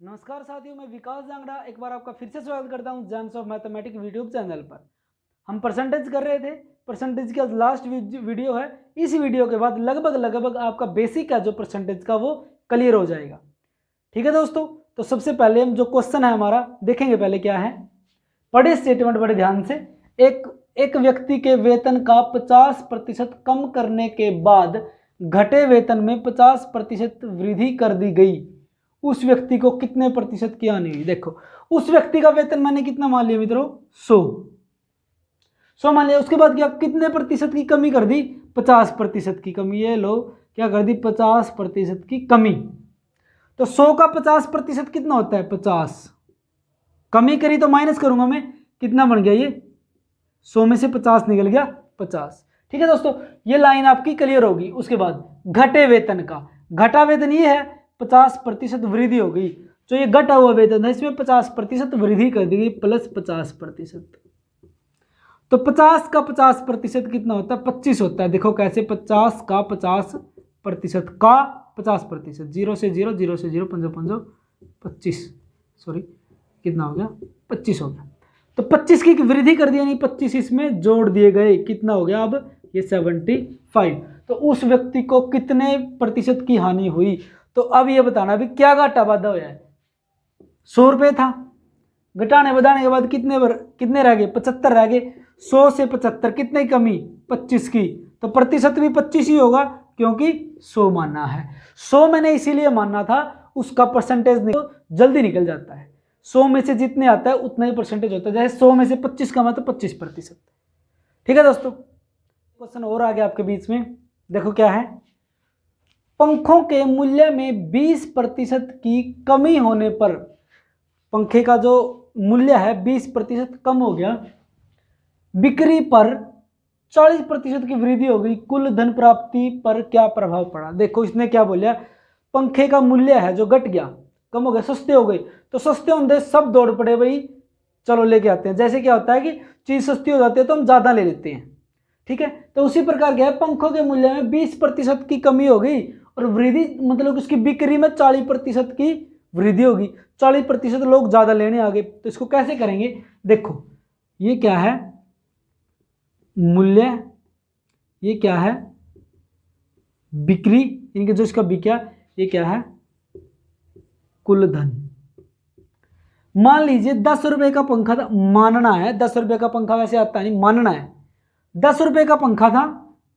नमस्कार साथियों, मैं विकास जांगड़ा एक बार आपका फिर से स्वागत करता हूं James of mathematics YouTube channel पर। हम परसेंटेज कर रहे थे, परसेंटेज का लास्ट वीडियो है। इस वीडियो के बाद लगभग आपका बेसिक है जो परसेंटेज का वो क्लियर हो जाएगा। ठीक है दोस्तों, तो सबसे पहले हम जो क्वेश्चन है हमारा देखेंगे। पहले क्या है, पढ़े स्टेटमेंट बड़े ध्यान से। एक व्यक्ति के वेतन का 50% कम करने के बाद घटे वेतन में 50% वृद्धि कर दी गई। उस व्यक्ति को कितने प्रतिशत की हानि हुई। देखो, उस व्यक्ति का वेतन मैंने कितना मान लिया मित्रों, 100 मान लिया। उसके बाद क्या, कितने प्रतिशत की कमी कर दी, 50% की कमी। ये लो, क्या कर दी, 50% की कमी। तो 100 का 50% कितना होता है, 50। कमी करी तो माइनस करूंगा मैं, कितना बन गया ये, 100 में से 50 निकल गया, 50। ठीक है दोस्तों, ये लाइन आपकी क्लियर होगी। उसके बाद घटे वेतन का, घटा वेतन ये है, 50% वृद्धि हो गई। जो ये घटा हुआ वेतन है इसमें 50% वृद्धि कर दी गई, प्लस 50%। तो 50 का 50% कितना होता है, 25 होता है। देखो कैसे, 50 का 50% का 50%, 0 से 0, 0 से 0, 5 5 25, सॉरी कितना हो गया, 25 हो गया। तो 25 की वृद्धि कर दी, यानी 25 इसमें जोड़ दिए गए, कितना हो गया अब ये 75। तो उस व्यक्ति को कितने प्रतिशत की हानि हुई। तो अब ये बताना भी क्या घाटा वाधा हुआ है। 100 रुपये था, घटाने बढ़ाने के बाद कितने रह गए, 75 रह गए। 100 से 75 कितने की कमी, 25 की। तो प्रतिशत भी 25 ही होगा, क्योंकि 100 मानना है। 100 मैंने इसीलिए मानना था, उसका परसेंटेज जल्दी निकल जाता है। 100 में से जितने आता है उतना ही परसेंटेज होता है। जैसे 100 में से 25 कमा तो 25%। ठीक है दोस्तों, क्वेश्चन और आ गया आपके बीच में। देखो क्या है, पंखों के मूल्य में 20% की कमी होने पर, पंखे का जो मूल्य है 20% कम हो गया, बिक्री पर 40% की वृद्धि हो गई, कुल धन प्राप्ति पर क्या प्रभाव पड़ा। देखो इसने क्या बोलिया, पंखे का मूल्य है जो घट गया, कम हो गया, सस्ते हो गए। तो सस्ते होने सब दौड़ पड़े भाई, चलो लेके आते हैं। जैसे क्या होता है कि चीज सस्ती हो जाती है तो हम ज्यादा ले लेते हैं। ठीक है, तो उसी प्रकार क्या है, पंखों के मूल्य में 20% की कमी हो गई और वृद्धि, मतलब उसकी बिक्री में 40% की वृद्धि होगी। 40% लोग ज्यादा लेने आ गए। तो इसको कैसे करेंगे, देखो ये क्या है, मूल्य, ये क्या है, बिक्री, इनके जो इसका बिका, ये क्या है, कुल धन। मान लीजिए 10 रुपए का पंखा था, मानना है 10 रुपए का पंखा, वैसे आता नहीं, मानना है 10 रुपए का पंखा था,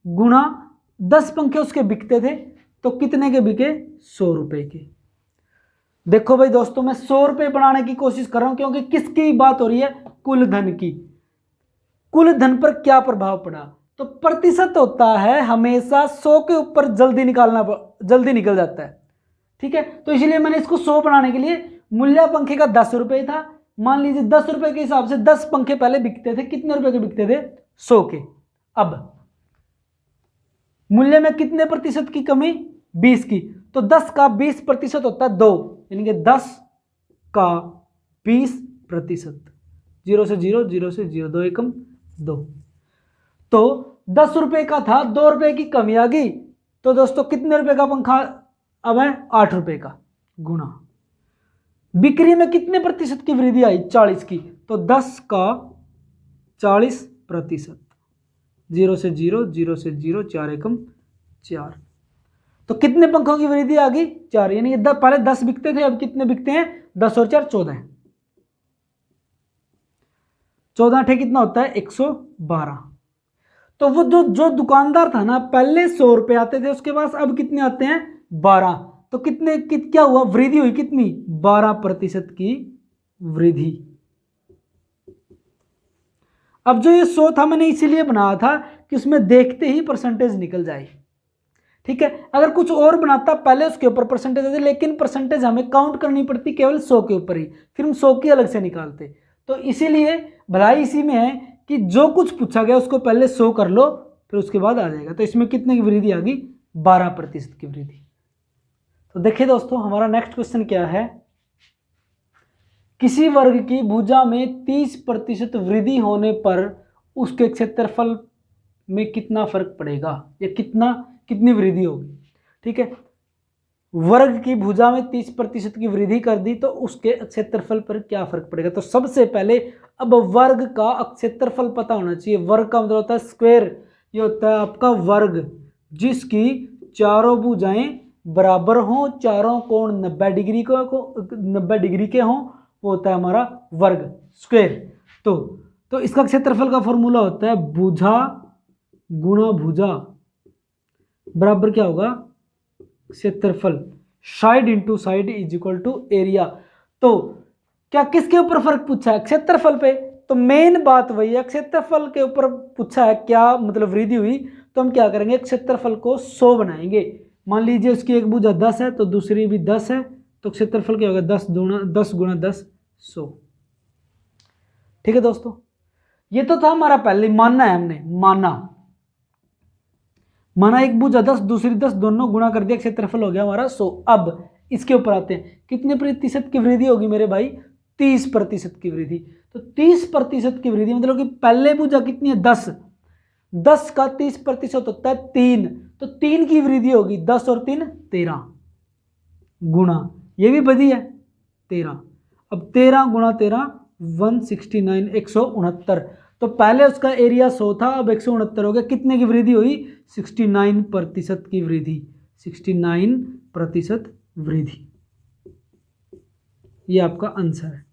गुना 10 पंखे उसके बिकते थे, तो कितने के बिके, 100 रुपए के। देखो भाई दोस्तों, मैं 100 रुपए बनाने की कोशिश कर रहा हूं, क्योंकि किसकी बात हो रही है, कुल धन की। कुल धन पर क्या प्रभाव पड़ा, तो प्रतिशत होता है हमेशा 100 के ऊपर जल्दी निकल जाता है। ठीक है, तो इसलिए मैंने इसको 100 बनाने के लिए, मूल्य पंखे का 10 रुपए था, मान लीजिए 10 रुपए के हिसाब से 10 पंखे पहले बिकते थे, कितने रुपए के बिकते थे, 100 के। अब मूल्य में कितने प्रतिशत की कमी, 20 की। तो 10 का 20% होता है 2, यानी कि 10 का 20%, 0 से 0, 0 से 0, 2 एकम 2। तो 10 रुपए का था, 2 रुपए की कमी आ गई। तो दोस्तों कितने रुपए का पंखा अब है, 8 रुपए का, गुना बिक्री में कितने प्रतिशत की वृद्धि आई, 40 की। तो 10 का 40%, 0 से 0, 0 से 0, 4 एकम 4। तो कितने पंखों की वृद्धि आ गई, 4। यानी पहले 10 बिकते थे, अब कितने बिकते हैं, 10 और 4 14। 14 ठे कितना होता है, 112। तो वो जो दुकानदार था ना, पहले 100 रुपए आते थे उसके पास, अब कितने आते हैं, 12। तो क्या हुआ, वृद्धि हुई कितनी, 12% की वृद्धि। अब जो ये 100 था मैंने इसीलिए बनाया था कि उसमें देखते ही परसेंटेज निकल जाए। ठीक है, अगर कुछ और बनाता पहले उसके ऊपर परसेंटेज आती, लेकिन परसेंटेज हमें काउंट करनी पड़ती केवल 100 के ऊपर ही, फिर हम 100 की अलग से निकालते। तो इसीलिए भलाई इसी में है कि जो कुछ पूछा गया उसको पहले 100 कर लो, फिर उसके बाद आ जाएगा। तो इसमें कितने की वृद्धि आ गई, 12% की वृद्धि। तो देखिए दोस्तों, हमारा नेक्स्ट क्वेश्चन क्या है, किसी वर्ग की भुजा में 30% वृद्धि होने पर उसके क्षेत्रफल में कितना फर्क पड़ेगा, या कितनी वृद्धि होगी। ठीक है, वर्ग की भुजा में 30% की वृद्धि कर दी तो उसके क्षेत्रफल पर क्या फर्क पड़ेगा। तो सबसे पहले अब वर्ग का क्षेत्रफल पता होना चाहिए। वर्ग का मतलब होता है स्क्वायर, ये होता है आपका वर्ग जिसकी चारों भुजाएं बराबर हों, चारों कोण 90 डिग्री को 90 डिग्री के हों, वो होता है हमारा वर्ग स्क्वायर। तो इसका क्षेत्रफल का फॉर्मूला होता है भुजा गुणा भुजा बराबर क्या होगा क्षेत्रफल, side into side is equal to area. तो क्या किसके ऊपर फर्क पूछा है, क्षेत्रफल पे। तो मेन बात वही है, क्षेत्रफल के ऊपर पूछा है क्या मतलब वृद्धि हुई, तो हम क्या करेंगे क्षेत्रफल को 100 बनाएंगे। मान लीजिए उसकी एक भुजा 10 है तो दूसरी भी 10 है, तो क्षेत्रफल क्या होगा 10 गुणा 10 100। ठीक है दोस्तों, ये तो था हमारा पहले, मानना है हमने, माना एक भुजा 10 दूसरी 10 दोनों गुणा कर दिया, क्षेत्रफल हो गया हमारा 100। अब इसके ऊपर आते हैं, कितने प्रतिशत की वृद्धि होगी मेरे भाई 30% की वृद्धि। तो 30% की वृद्धि मतलब कि पहले भुजा कितनी है 10 का 30% होता है 3, तो 3 की वृद्धि होगी 10 और 3 13 गुणा, ये भी बदी है 13। अब 13 गुणा 13 169 169। तो पहले उसका एरिया 100 था, अब 169 हो गया। कितने की वृद्धि हुई 69% की वृद्धि, 69% वृद्धि। ये आपका आंसर है,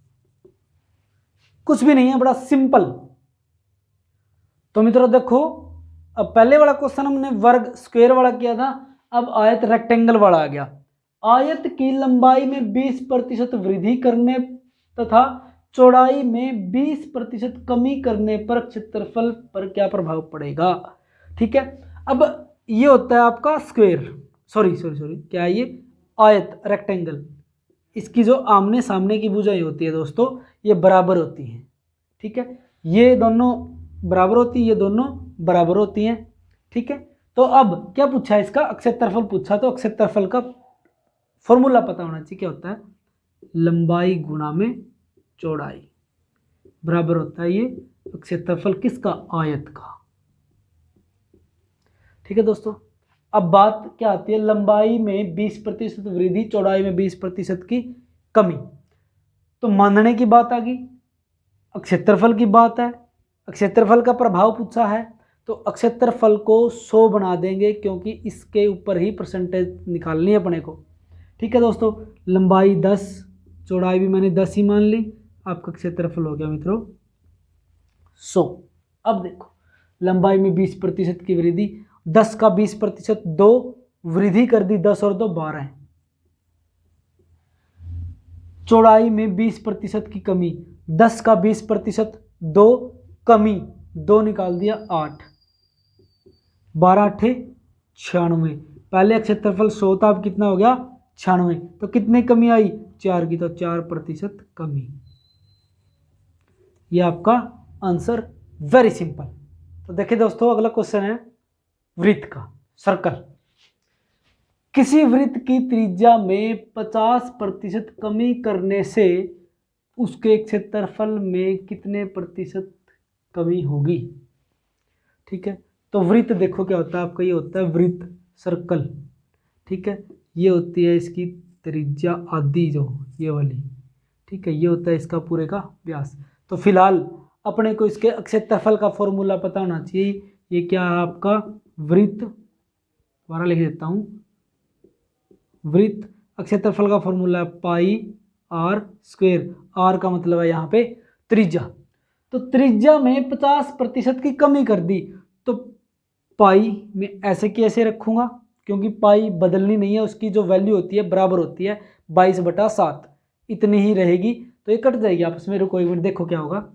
कुछ भी नहीं है, बड़ा सिंपल। तो मित्रों देखो, अब पहले वाला क्वेश्चन हमने वर्ग स्क्वायर वाला किया था, अब आयत रेक्टेंगल वाला आ गया। आयत की लंबाई में 20% वृद्धि करने तथा चौड़ाई में 20% कमी करने पर क्षेत्रफल पर क्या प्रभाव पड़ेगा। ठीक है, अब ये होता है आपका स्क्वायर, सॉरी क्या है ये आयत रेक्टेंगल। इसकी जो आमने सामने की भुजाएं होती है दोस्तों, ये बराबर होती हैं। ठीक है, ये दोनों बराबर होती है, ये दोनों बराबर होती हैं। ठीक है, तो अब क्या पूछा है, इसका क्षेत्रफल पूछा, तो क्षेत्रफल का फॉर्मूला पता होना चाहिए। क्या होता है लंबाई गुणा में चौड़ाई बराबर होता है ये क्षेत्रफल किसका, आयत का। ठीक है दोस्तों, अब बात क्या आती है, लंबाई में 20% वृद्धि, चौड़ाई में 20% की कमी। तो मानने की बात आ गई, क्षेत्रफल की बात है, क्षेत्रफल का प्रभाव पूछा है, तो क्षेत्रफल को 100 बना देंगे क्योंकि इसके ऊपर ही परसेंटेज निकालनी है अपने को। ठीक है दोस्तों, लंबाई 10, चौड़ाई भी मैंने 10 ही मान ली, आपका क्षेत्रफल हो गया मित्रों 100। अब देखो लंबाई में 20% की वृद्धि, 10 का 20% 2 वृद्धि कर दी, 10 और 2 12 है। चौड़ाई में 20% की कमी, 10 का 20% 2 कमी, 2 निकाल दिया 8, 12 8 96। पहले क्षेत्रफल 100 था, अब कितना हो गया 96। तो कितने कमी आई 4 की, तो 4% कमी। ये आपका आंसर, वेरी सिंपल। तो देखिए दोस्तों, अगला क्वेश्चन है वृत्त का, सर्कल। किसी वृत्त की त्रिज्या में 50% कमी करने से उसके क्षेत्रफल में कितने प्रतिशत कमी होगी। ठीक है, तो वृत्त देखो क्या होता है आपका, ये होता है वृत्त सर्कल। ठीक है, ये होती है इसकी त्रिज्या आदि जो ये वाली। ठीक है, ये होता है इसका पूरे का व्यास। तो फिलहाल अपने को इसके क्षेत्रफल का फॉर्मूला पता होना चाहिए। ये क्या है आपका वृत्त, दोबारा लिख देता हूँ, वृत्त क्षेत्रफल का फॉर्मूला है पाई आर स्क्वायर। आर का मतलब है यहाँ पे त्रिज्या। तो त्रिज्या में 50% की कमी कर दी, तो पाई में ऐसे की ऐसे रखूँगा क्योंकि पाई बदलनी नहीं है, उसकी जो वैल्यू होती है बराबर होती है 22/7, इतनी ही रहेगी। तो ये कट जाएगी आपस में। रुको एक मिनट, देखो क्या होगा।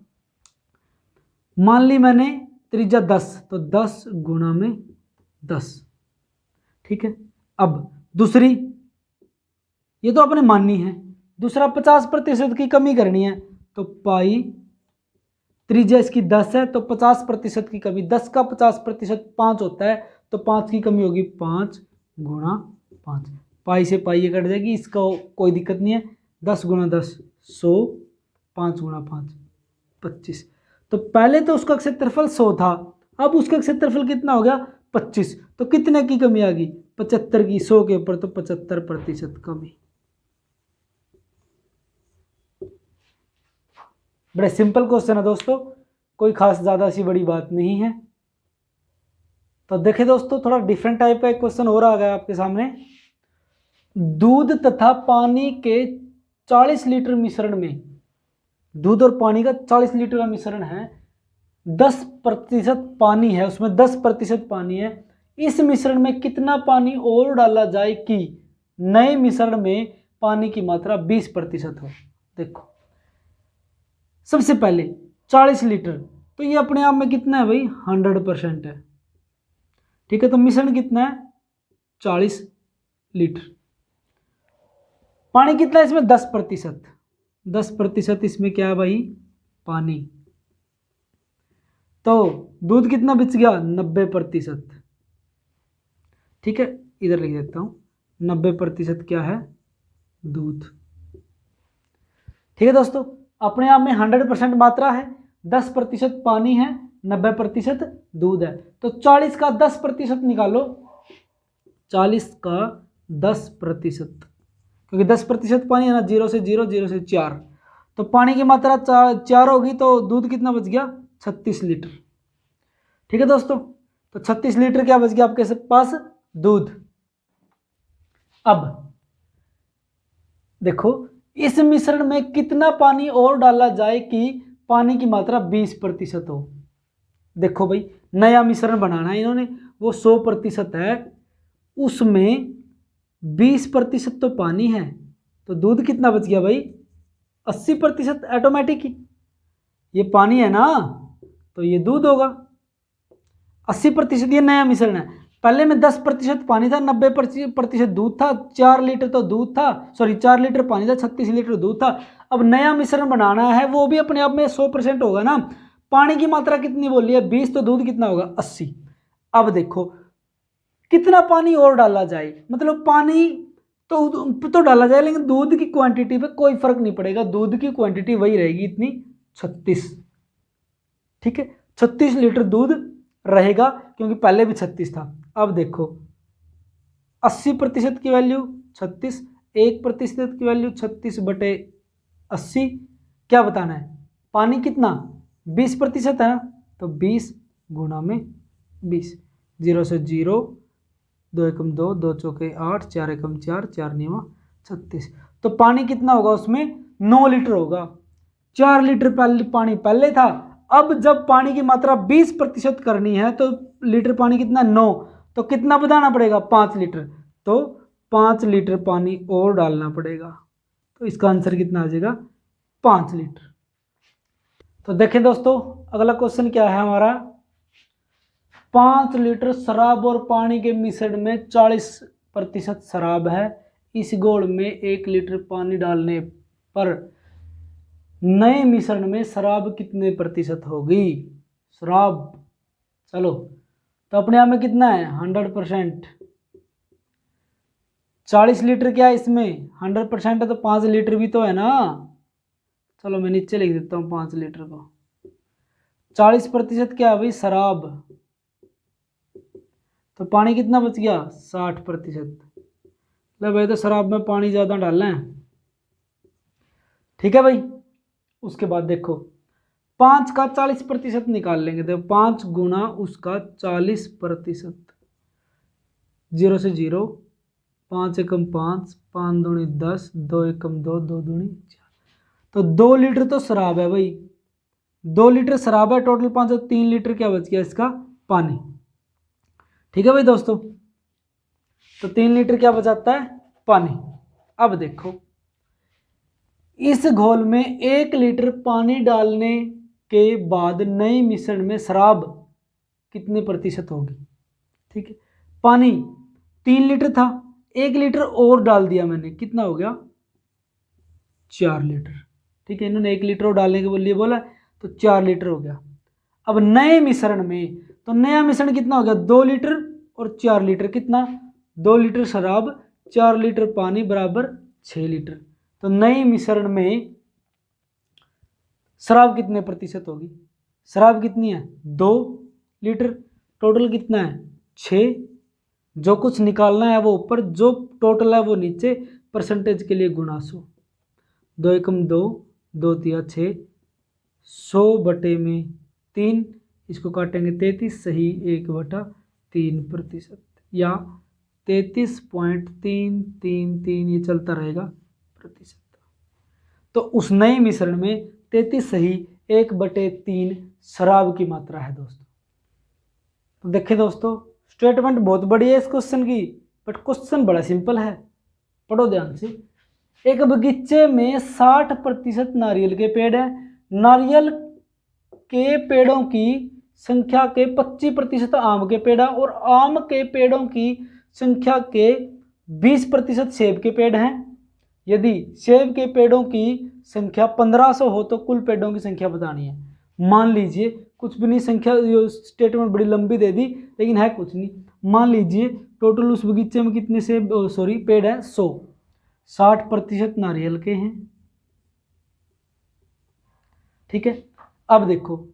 मान ली मैंने त्रिज्या 10, तो 10 गुणा में 10। ठीक है, अब दूसरी, ये तो आपने माननी है, दूसरा 50% की कमी करनी है, तो पाई त्रिज्या इसकी 10 है, तो 50% की कमी, 10 का 50% 5 होता है, तो 5 की कमी होगी 5 गुणा 5। पाई से पाई ये कट जाएगी, इसका कोई दिक्कत नहीं है। 10 गुणा 10 100, 5 गुणा 5 25। तो पहले तो उसका क्षेत्रफल 100 था, अब उसका क्षेत्रफल कितना हो गया 25। तो कितने की कमी आ गई 75 की, 100 के ऊपर तो 75% कमी। बड़े सिंपल क्वेश्चन है दोस्तों, कोई खास ज़्यादा सी बड़ी बात नहीं है। तो देखिए दोस्तों, थोड़ा डिफरेंट टाइप का एक क्वेश्चन और आ गया आपके सामने। दूध तथा पानी के 40 लीटर मिश्रण में, दूध और पानी का 40 लीटर का मिश्रण है, 10% पानी है, उसमें 10% पानी है। इस मिश्रण में कितना पानी और डाला जाए कि नए मिश्रण में पानी की मात्रा 20% हो। देखो सबसे पहले 40 लीटर, तो ये अपने आप में कितना है भाई, 100% है। ठीक है, तो मिश्रण कितना है, 40 लीटर। पानी कितना है इसमें, 10%। 10% इसमें क्या है भाई, पानी। तो दूध कितना बच गया, 90%। ठीक है, इधर लिख देता हूं, 90% क्या है, दूध। ठीक है दोस्तों, अपने आप में 100% मात्रा है, 10% पानी है, 90% दूध है। तो 40 का 10% निकालो, 40 का 10%, क्योंकि 10% पानी है ना, 0 से 0, 0 से 4, तो पानी की मात्रा 4 होगी, तो दूध कितना बच गया, 36 लीटर। ठीक है दोस्तों, तो 36 लीटर क्या बच गया आपके पास, दूध। अब देखो इस मिश्रण में कितना पानी और डाला जाए कि पानी की मात्रा 20% हो। देखो भाई, नया मिश्रण बनाना है इन्होंने, वो 100% है, उसमें 20% तो पानी है, तो दूध कितना बच गया भाई, 80%। ऑटोमेटिक ही, ये पानी है ना, तो ये दूध होगा। 80% ये नया मिश्रण है, पहले में 10% पानी था, 90% दूध था, 4 लीटर तो दूध था, सॉरी 4 लीटर पानी था, 36 लीटर दूध था। अब नया मिश्रण बनाना है, वो भी अपने आप में 100% होगा ना। पानी की मात्रा कितनी बोली है, 20, तो दूध कितना होगा, 80। अब देखो कितना पानी और डाला जाए, मतलब पानी तो डाला जाए, लेकिन दूध की क्वांटिटी पे कोई फर्क नहीं पड़ेगा, दूध की क्वांटिटी वही रहेगी, इतनी 36। ठीक है, 36 लीटर दूध रहेगा, क्योंकि पहले भी 36 था। अब देखो 80% की वैल्यू 36, 1% की वैल्यू 36/80। क्या बताना है, पानी कितना, 20% है ना, तो 20 गुणा में 20, 0 से 0, 2 एकम 2, 2 चौके 8, 4 एकम 4, 4 नियमा 36। तो पानी कितना होगा उसमें, 9 लीटर होगा। 4 लीटर पानी पहले था, अब जब पानी की मात्रा 20% करनी है, तो लीटर पानी कितना, 9, तो कितना बढ़ाना पड़ेगा, 5 लीटर, तो 5 लीटर पानी और डालना पड़ेगा। तो इसका आंसर कितना आ जाएगा, 5 लीटर। तो देखें दोस्तों, अगला क्वेश्चन क्या है हमारा, 5 लीटर शराब और पानी के मिश्रण में 40% शराब है, इस घोल में 1 लीटर पानी डालने पर नए मिश्रण में शराब कितने प्रतिशत होगी। शराब, चलो, तो अपने आप में कितना है, 100%। 40 लीटर क्या है इसमें, 100% है, तो 5 लीटर भी तो है ना। चलो मैं नीचे लिख देता हूँ 5 लीटर को। 40% क्या है भाई, शराब, तो पानी कितना बच गया, 60%। ले भाई, तो शराब में पानी ज़्यादा डालना है। ठीक है भाई, उसके बाद देखो 5 का 40% निकाल लेंगे, तो 5 गुना उसका 40%, 0 से 0, 5 एकम 5, 5 दूनी 10, 2 एकम 2, 2 दूनी 4, तो 2 लीटर तो शराब है भाई, 2 लीटर शराब है, टोटल 5, 3 लीटर क्या बच गया इसका, पानी। ठीक है भाई दोस्तों, तो 3 लीटर क्या बचाता है, पानी। अब देखो इस घोल में 1 लीटर पानी डालने के बाद नए मिश्रण में शराब कितने प्रतिशत होगी। ठीक है, पानी 3 लीटर था, 1 लीटर और डाल दिया मैंने, कितना हो गया, 4 लीटर। ठीक है, इन्होंने 1 लीटर और डालने के लिए बोला, तो 4 लीटर हो गया। अब नए मिश्रण में, तो नया मिश्रण कितना हो गया, 2 लीटर और 4 लीटर, कितना, 2 लीटर शराब, 4 लीटर पानी बराबर 6 लीटर। तो नए मिश्रण में शराब कितने प्रतिशत होगी, शराब कितनी है, 2 लीटर, टोटल कितना है, 6, जो कुछ निकालना है वो ऊपर, जो टोटल है वो नीचे, परसेंटेज के लिए गुणा 100। 2 एकम 2, 2 तिया 6, 100/3, इसको काटेंगे 33, सही 1/3% या 33.333 ये चलता रहेगा प्रतिशत। तो उस नए मिश्रण में 33 सही 1/3 शराब की मात्रा है दोस्तों। तो देखिए दोस्तों, स्टेटमेंट बहुत बड़ी है इस क्वेश्चन की, बट क्वेश्चन बड़ा सिंपल है, पढ़ो ध्यान से। एक बगीचे में 60% नारियल के पेड़ हैं। नारियल के पेड़ों की संख्या के 25% आम के पेड़ हैं और आम के पेड़ों की संख्या के 20% सेब के पेड़ हैं। यदि सेब के पेड़ों की संख्या 1500 हो तो कुल पेड़ों की संख्या बतानी है। मान लीजिए कुछ भी नहीं, संख्या स्टेटमेंट बड़ी लंबी दे दी लेकिन है कुछ नहीं। मान लीजिए टोटल उस बगीचे में कितने सेब पेड़ है 100, 60% नारियल के हैं। ठीक है, अब देखो,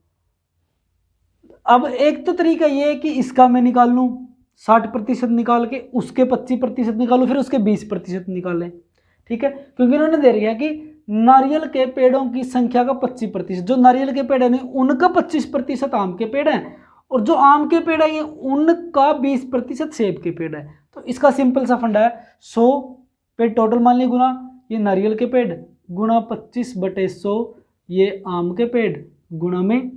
अब एक तो तरीका ये है कि इसका मैं निकाल लूँ 60% निकाल के उसके 25% निकालूं, फिर उसके 20% निकालें। ठीक है, क्योंकि इन्होंने दे रखा है कि नारियल के पेड़ों की संख्या का 25%, जो नारियल के पेड़ हैं उनका 25% आम के पेड़ हैं और जो आम के पेड़ हैं उनका 20% सेब के पेड़ है। तो इसका सिंपल सा फंडा है 100 पेड़ टोटल मान ली गुना ये नारियल के पेड़ गुना 25/100 ये आम के पेड़ गुना में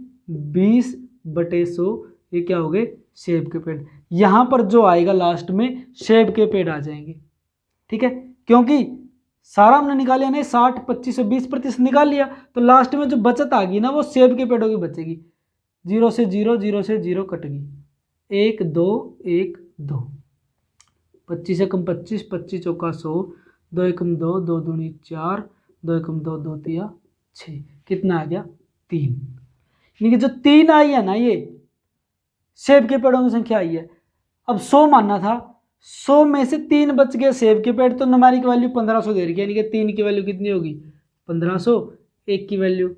20/100 ये क्या हो गए सेब के पेड़। यहाँ पर जो आएगा लास्ट में सेब के पेड़ आ जाएंगे। ठीक है, क्योंकि सारा हमने निकाल लिया ना, 60, 25 और 20% निकाल लिया, तो लास्ट में जो बचत आ गई ना वो सेब के पेड़ों की बचेगी। 0 से 0, 0 से 0 कट गई, 1 2 1 2, 25 एकम 25, 25 चौका 100, 2 एकम 2, 2 दूनी 4, 2 एकम 2, 2 तिया 6, कितना आ गया 3। यानी कि जो 3 आई है ना ये सेब के पेड़ों की संख्या आई है। अब 100 मानना था, 100 में से 3 बच गए सेब के पेड़, तो न्यूमेरिक वैल्यू 1500 दे रही है, यानी कि 3 की वैल्यू कितनी होगी 1500, 1 की वैल्यू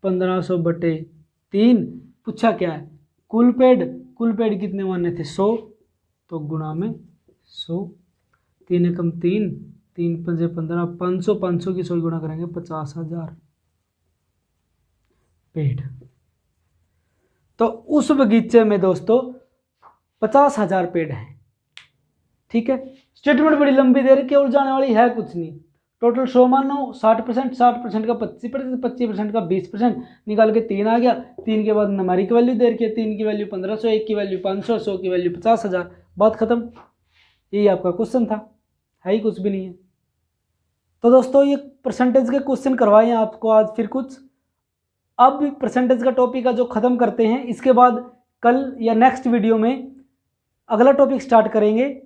1500/3। पूछा क्या है कुल पेड़ कितने मानने थे 100, तो गुणा में 100, 3 एकम 3, 3 पंजे 15, 500, 500 की 100 गुणा करेंगे 50,000 पेड़। तो उस बगीचे में दोस्तों 50,000 पेड़ हैं। ठीक है, स्टेटमेंट बड़ी लंबी दे रही, केवल जाने वाली है कुछ नहीं। टोटल 100 मानो 60%, 60% का 25%, 25% का 20% निकाल के 3 आ गया। 3 के बाद न्यूमेरिक वैल्यू दे रखी है, 3 की वैल्यू 1500, 1 की वैल्यू 500, 100 की वैल्यू 50,000, बात खत्म। यही आपका क्वेश्चन था, है ही कुछ भी नहीं है। तो दोस्तों ये परसेंटेज के क्वेश्चन करवाए हैं आपको आज फिर कुछ। अब परसेंटेज का टॉपिक का जो ख़त्म करते हैं, इसके बाद कल या नेक्स्ट वीडियो में अगला टॉपिक स्टार्ट करेंगे।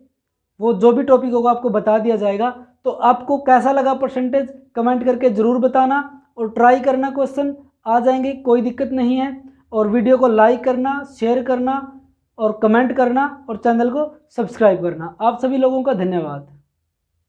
वो जो भी टॉपिक होगा आपको बता दिया जाएगा। तो आपको कैसा लगा परसेंटेज कमेंट करके ज़रूर बताना और ट्राई करना, क्वेश्चन आ जाएंगे, कोई दिक्कत नहीं है। और वीडियो को लाइक करना, शेयर करना और कमेंट करना और चैनल को सब्सक्राइब करना। आप सभी लोगों का धन्यवाद।